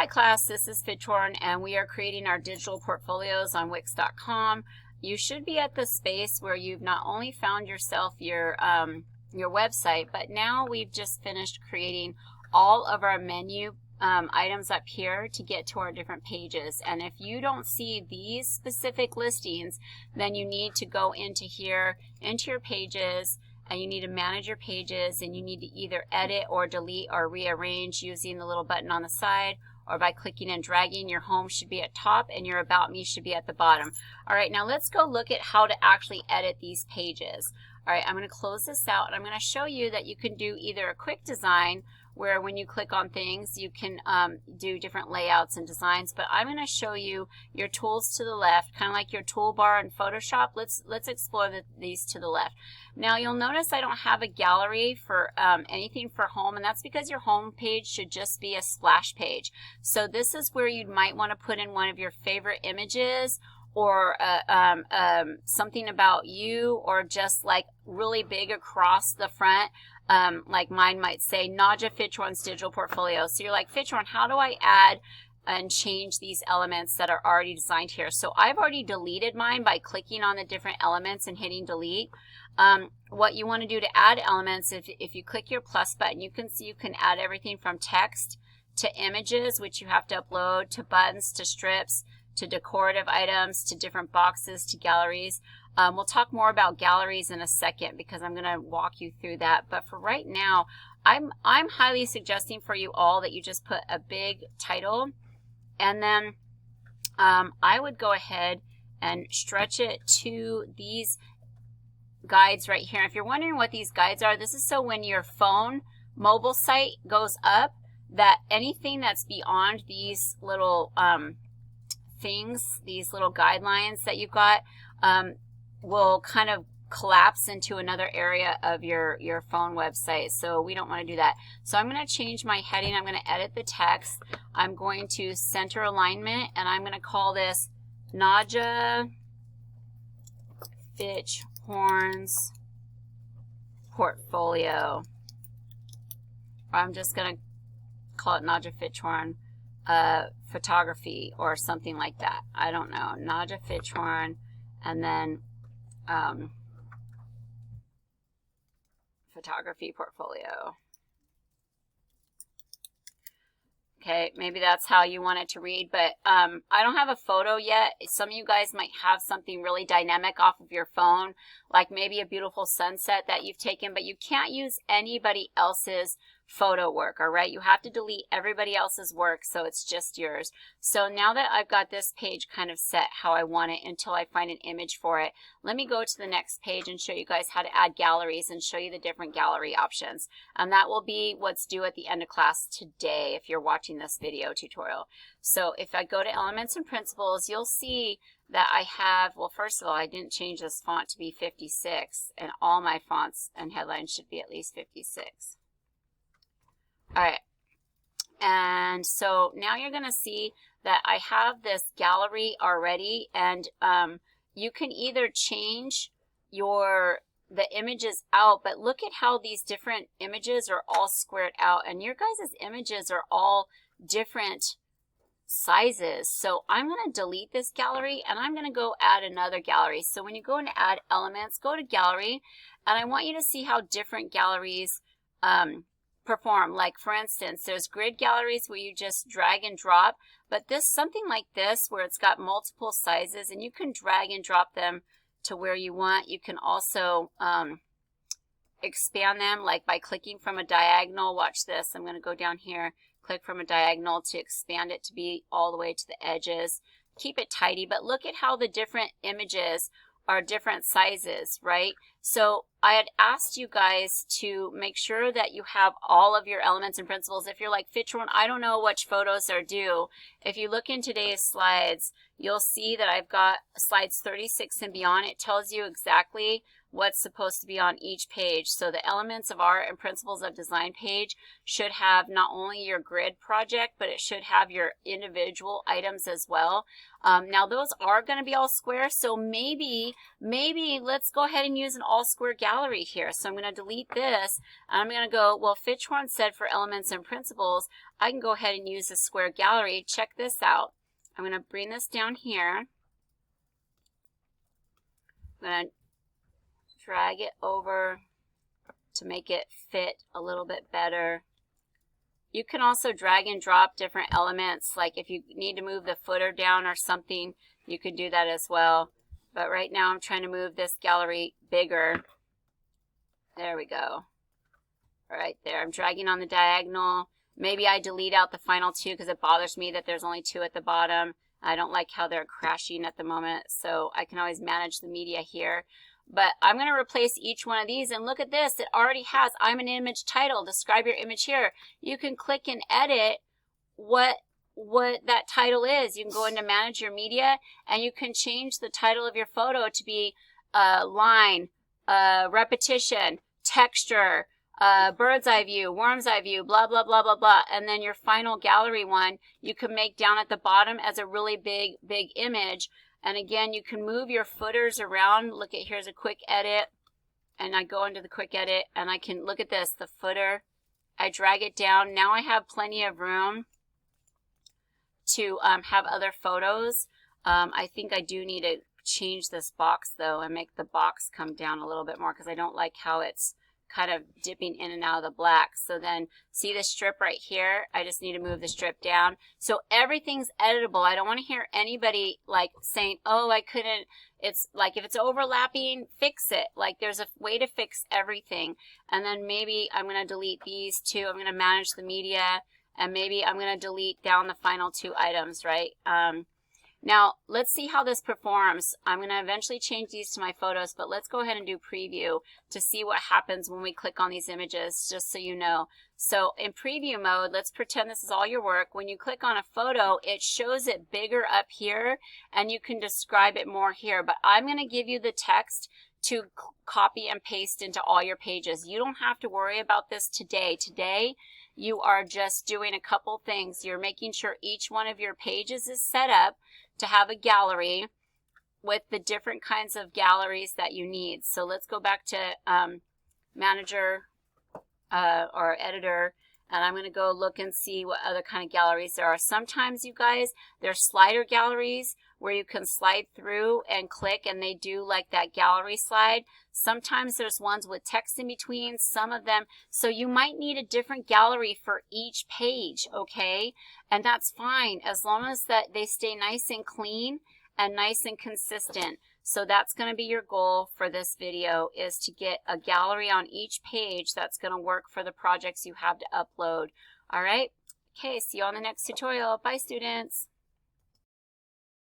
Hi class, this is Fitchhorn and we are creating our digital portfolios on Wix.com. You should be at the space where you've not only found yourself your website, but now we've just finished creating all of our menu items up here to get to our different pages. And if you don't see these specific listings, then you need to go into here, into your pages, and you need to manage your pages, and you need to either edit or delete or rearrange using the little button on the side, or by clicking and dragging. Your home should be at top and your about me should be at the bottom. All right, now let's go look at how to actually edit these pages. All right, I'm going to close this out and I'm going to show you that you can do either a quick design where when you click on things you can do different layouts and designs, but I'm going to show you your tools to the left, kind of like your toolbar in Photoshop. Let's explore these to the left. Now you'll notice I don't have a gallery for anything for home, and that's because your home page should just be a splash page. So this is where you might want to put in one of your favorite images, or something about you, or just like really big across the front. Like mine might say Nadja Fitchhorn's digital portfolio. So you're like, Fitchhorn, how do I add and change these elements that are already designed here? So I've already deleted mine by clicking on the different elements and hitting delete. What you want to do to add elements, if you click your plus button, you can see you can add everything from text to images, which you have to upload, to buttons, to strips, to decorative items, to different boxes, to galleries. We'll talk more about galleries in a second because I'm going to walk you through that. But for right now, I'm highly suggesting for you all that you just put a big title, and then I would go ahead and stretch it to these guides right here. If you're wondering what these guides are, this is so when your phone mobile site goes up, that anything that's beyond these little things, these little guidelines that you've got, will kind of collapse into another area of your phone website. So we don't want to do that. So I'm going to change my heading. I'm going to edit the text. I'm going to center alignment, and I'm going to call this Nadja Fitchhorn's portfolio. I'm just going to call it Nadja Fitchhorn photography or something like that. I don't know. Nadja Fitchhorn, and then photography portfolio. Okay, maybe that's how you want it to read, but I don't have a photo yet. Some of you guys might have something really dynamic off of your phone, like maybe a beautiful sunset that you've taken, but you can't use anybody else's photo work, all right? You have to delete everybody else's work, so it's just yours. So now that I've got this page kind of set how I want it until I find an image for it, let me go to the next page and show you guys how to add galleries and show you the different gallery options. And that will be what's due at the end of class today if you're watching this video tutorial. So if I go to Elements and Principles, you'll see that I have, well, first of all, I didn't change this font to be 56, and all my fonts and headlines should be at least 56. All right, and so now you're going to see that I have this gallery already, and you can either change the images out, but look at how these different images are all squared out, and your guys' images are all different sizes. So I'm going to delete this gallery, and I'm going to go add another gallery. So when you go into Add Elements, go to Gallery, and I want you to see how different galleries perform. Like for instance, there's grid galleries where you just drag and drop, but something like this where it's got multiple sizes and you can drag and drop them to where you want. You can also expand them, like by clicking from a diagonal. Watch this. I'm going to go down here, click from a diagonal to expand it to be all the way to the edges. Keep it tidy, but look at how the different images are different sizes, right? So I had asked you guys to make sure that you have all of your Elements and Principles. If you're like, Fitchhorn, I don't know which photos are due. If you look in today's slides, you'll see that I've got slides 36 and beyond. It tells you exactly what's supposed to be on each page. So the Elements of Art and Principles of Design page should have not only your grid project, but it should have your individual items as well. Now those are going to be all square, so maybe let's go ahead and use an all square gallery here. So I'm going to delete this, and I'm going to go, well, Fitchhorn said for Elements and Principles, I can go ahead and use a square gallery. Check this out. I'm going to bring this down here. I'm going to drag it over to make it fit a little bit better. You can also drag and drop different elements, like if you need to move the footer down or something, you could do that as well. But right now I'm trying to move this gallery bigger. There we go. Right there. I'm dragging on the diagonal. Maybe I delete out the final two because it bothers me that there's only two at the bottom. I don't like how they're crashing at the moment, so I can always manage the media here. But I'm going to replace each one of these, and look at this. It already has, I'm an image title, describe your image here. You can click and edit what that title is. You can go into manage your media, and you can change the title of your photo to be line, repetition, texture, bird's eye view, worm's eye view, blah, blah, blah, blah, blah. And then your final gallery one, you can make down at the bottom as a really big image. And again, you can move your footers around. Look at, here's a quick edit. And I go into the quick edit and I can, look at this, the footer. I drag it down. Now I have plenty of room to have other photos. I think I do need to change this box though and make the box come down a little bit more because I don't like how it's kind of dipping in and out of the black. So then see the strip right here? I just need to move the strip down. So everything's editable. I don't want to hear anybody like saying, oh, I couldn't. It's like if it's overlapping, fix it. Like there's a way to fix everything. And then maybe I'm going to delete these two. I'm going to manage the media, and maybe I'm going to delete down the final two items, right? Now, let's see how this performs. I'm going to eventually change these to my photos, but let's go ahead and do preview to see what happens when we click on these images, just so you know. So in preview mode, let's pretend this is all your work. When you click on a photo, it shows it bigger up here, and you can describe it more here. But I'm going to give you the text to copy and paste into all your pages. You don't have to worry about this today. Today, you are just doing a couple things. You're making sure each one of your pages is set up to have a gallery with the different kinds of galleries that you need. So let's go back to manager or editor, and I'm going to go look and see what other kind of galleries there are. Sometimes, you guys, there's slider galleries where you can slide through and click, and they do like that gallery slide. Sometimes there's ones with text in between, some of them. So you might need a different gallery for each page, okay? And that's fine as long as that they stay nice and clean and nice and consistent. So that's going to be your goal for this video, is to get a gallery on each page that's going to work for the projects you have to upload. All right? Okay, see you on the next tutorial. Bye, students.